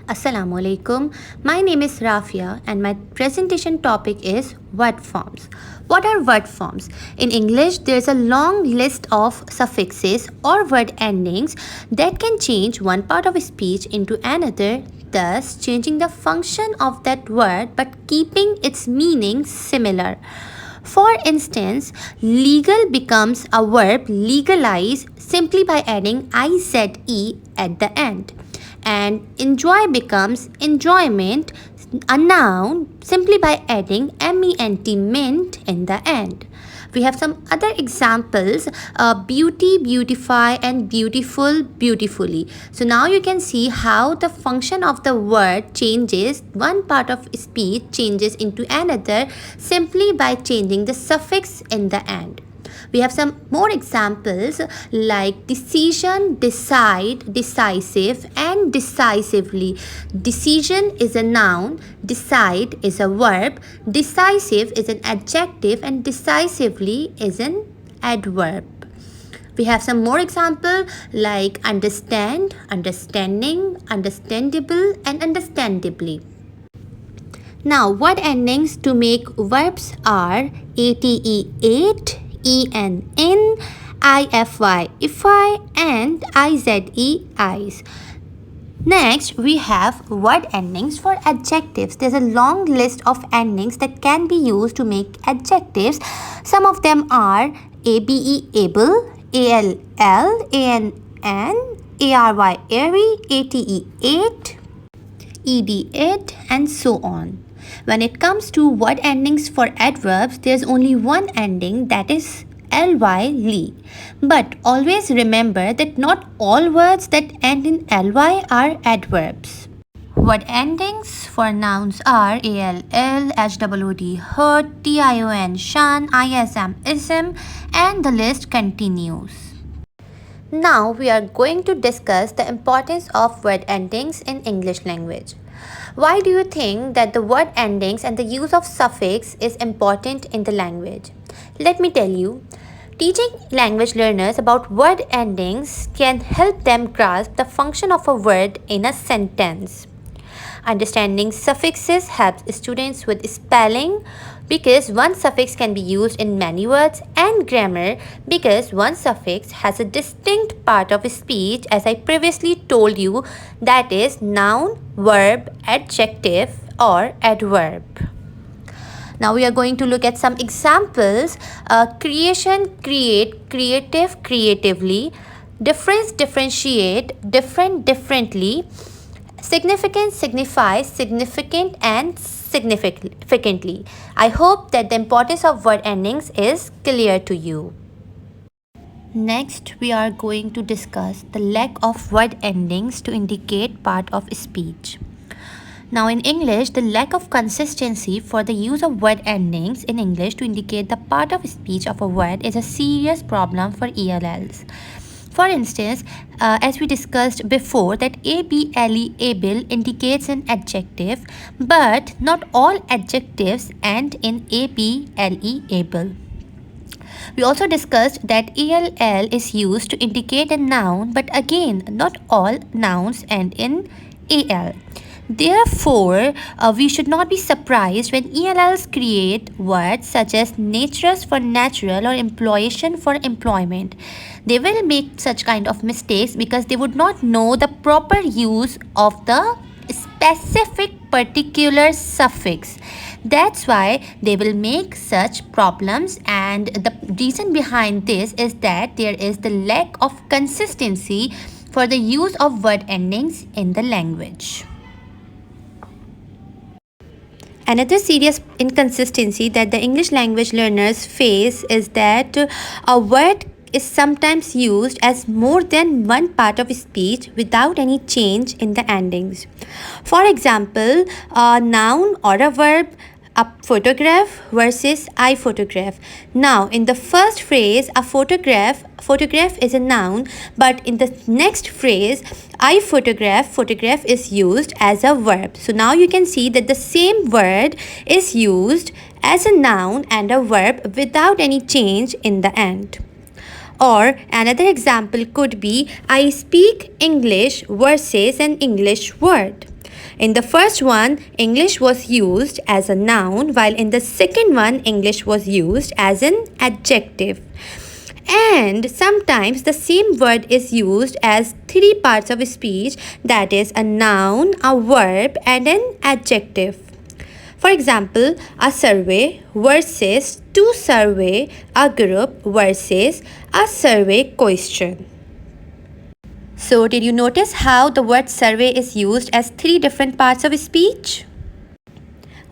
Assalamu alaikum. My name is Rafia and my presentation topic is word forms. What are word forms? In English, there is a long list of suffixes or word endings that can change one part of a speech into another, thus changing the function of that word but keeping its meaning similar. For instance, legal becomes a verb legalize simply by adding IZE at the end. And enjoy becomes enjoyment, a noun, simply by adding ment in the end. We have some other examples, beauty, beautify, and beautiful, beautifully. So now you can see how the function of the word changes, one part of speech changes into another simply by changing the suffix in the end. We have some more examples like decision, decide, decisive, and decisively. Decision is a noun, decide is a verb, decisive is an adjective, and decisively is an adverb. We have some more example like understand, understanding, understandable, and understandably. Now, word endings to make verbs are ate, en, ify, ify, and ize, eyes. Next, we have word endings for adjectives. There's a long list of endings that can be used to make adjectives. Some of them are abe, able, all, ann, ary, airy, ate, ate, ed, ed, and so on. When it comes to word endings for adverbs, there's only one ending, that is ly, li. But always remember that not all words that end in ly are adverbs. Word endings for nouns are all, hwd, hurt, tion, shan, ism, ism, and the list continues. Now we are going to discuss the importance of word endings in English language. Why do you think that the word endings and the use of suffix is important in the language? Let me tell you. Teaching language learners about word endings can help them grasp the function of a word in a sentence. Understanding suffixes helps students with spelling because one suffix can be used in many words, and grammar because one suffix has a distinct part of speech, as I previously told you, that is noun, verb, adjective, or adverb. Now we are going to look at some examples. Creation, create, creative, creatively, difference, differentiate, different, differently, significant, signifies, significant, and significantly. I hope that the importance of word endings is clear to you. Next, we are going to discuss the lack of word endings to indicate part of speech. Now in English, the lack of consistency for the use of word endings in English to indicate the part of speech of a word is a serious problem for ELLs. For instance, as we discussed before, that able, able indicates an adjective, but not all adjectives end in able, able. We also discussed that ell is used to indicate a noun, but again, not all nouns end in al. Therefore, we should not be surprised when ELLs create words such as naturous for natural or employation for employment. They will make such kind of mistakes because they would not know the proper use of the specific particular suffix. That's why they will make such problems, and the reason behind this is that there is the lack of consistency for the use of word endings in the language. Another serious inconsistency that the English language learners face is that a word is sometimes used as more than one part of speech without any change in the endings. For example, a noun or a verb, a photograph versus I photograph. Now, in the first phrase, a photograph is a noun, but in the next phrase, I photograph is used as a verb. So now you can see that the same word is used as a noun and a verb without any change in the end. Or another example could be I speak English versus an English word. In the first one, English was used as a noun, while in the second one, English was used as an adjective. And sometimes the same word is used as three parts of speech, that is a noun, a verb, and an adjective. For example, a survey versus to survey, a group versus a survey question. So, did you notice how the word survey is used as three different parts of speech?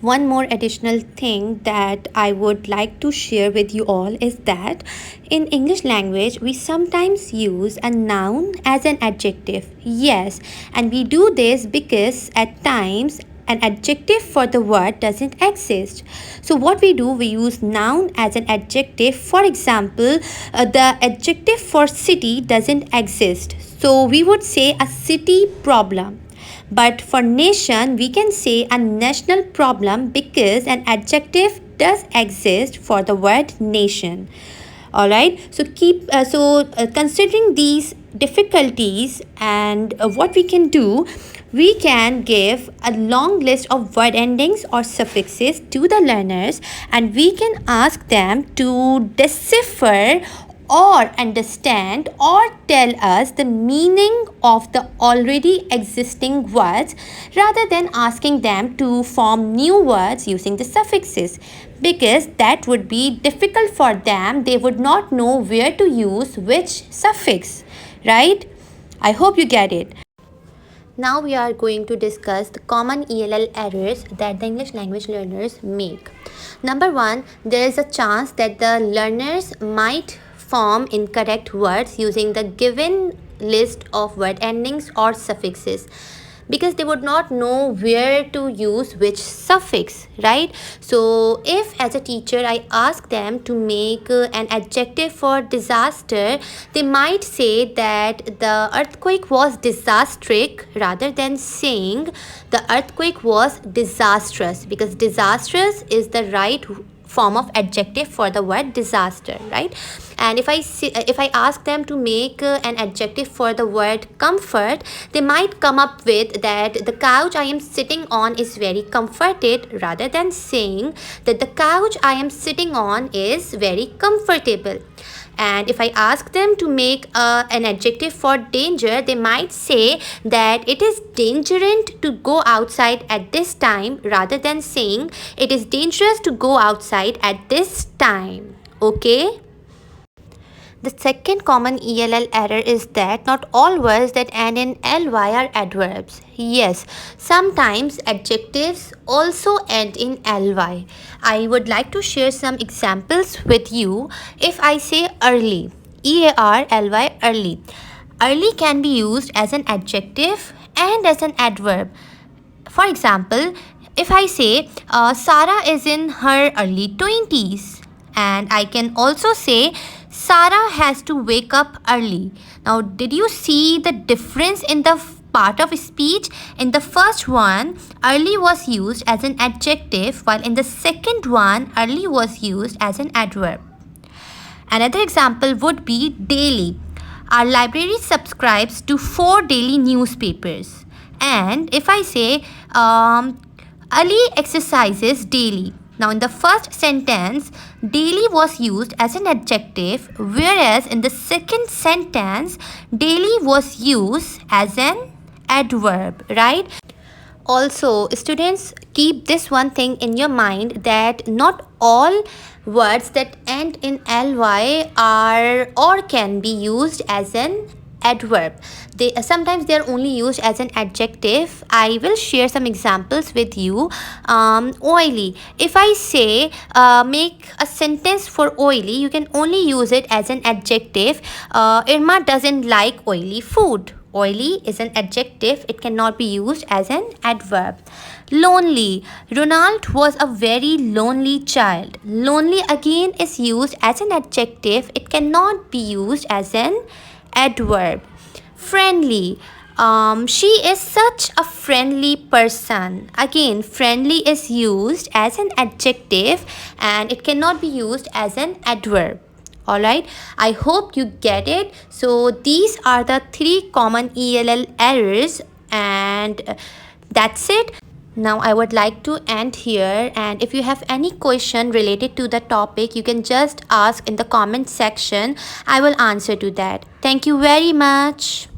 One more additional thing that I would like to share with you all is that in English language we sometimes use a noun as an adjective. Yes, and we do this because at times an adjective for the word doesn't exist. So what we do, we use noun as an adjective. For example, the adjective for city doesn't exist. So we would say a city problem. But for nation, we can say a national problem because an adjective does exist for the word nation. Alright, so considering these difficulties and what we can do, we can give a long list of word endings or suffixes to the learners, and we can ask them to decipher or understand or tell us the meaning of the already existing words rather than asking them to form new words using the suffixes, because that would be difficult for them. They would not know where to use which suffix, right? I hope you get it. Now we are going to discuss the common ELL errors that the English language learners make. Number one, there is a chance that the learners might form incorrect words using the given list of word endings or suffixes, because they would not know where to use which suffix, right? So if as a teacher I ask them to make an adjective for disaster, they might say that the earthquake was disastric rather than saying the earthquake was disastrous, because disastrous is the right form of adjective for the word disaster, right? And if I ask them to make an adjective for the word comfort, they might come up with that the couch I am sitting on is very comforted rather than saying that the couch I am sitting on is very comfortable. And if I ask them to make an adjective for danger, they might say that it is dangerous to go outside at this time rather than saying it is dangerous to go outside at this time. Okay? The second common ELL error is that not all words that end in ly are adverbs. Yes, sometimes adjectives also end in ly. I would like to share some examples with you. If I say early, EARLY, early. Early can be used as an adjective and as an adverb. For example, if I say Sarah is in her early 20s, and I can also say Sarah has to wake up early. Now, did you see the difference in the part of speech? In the first one, early was used as an adjective, while in the second one, early was used as an adverb. Another example would be daily. Our library subscribes to 4 daily newspapers. And if I say Ali exercises daily. Now, in the first sentence, daily was used as an adjective, whereas in the second sentence, daily was used as an adverb, right? Also, students, keep this one thing in your mind that not all words that end in ly are or can be used as an adverb. Sometimes they are only used as an adjective. I will share some examples with you. Oily. If I say make a sentence for oily, you can only use it as an adjective. Irma doesn't like oily food. Oily is an adjective. It cannot be used as an adverb. Lonely. Ronald was a very lonely child. Lonely again is used as an adjective. It cannot be used as an adverb. Friendly. She is such a friendly person. Again, friendly is used as an adjective and it cannot be used as an adverb. Alright, I hope you get it. So these are the 3 common ELL errors, and That's it. Now I would like to end here, and if you have any question related to the topic, you can just ask in the comment section. I will answer to that. Thank you very much.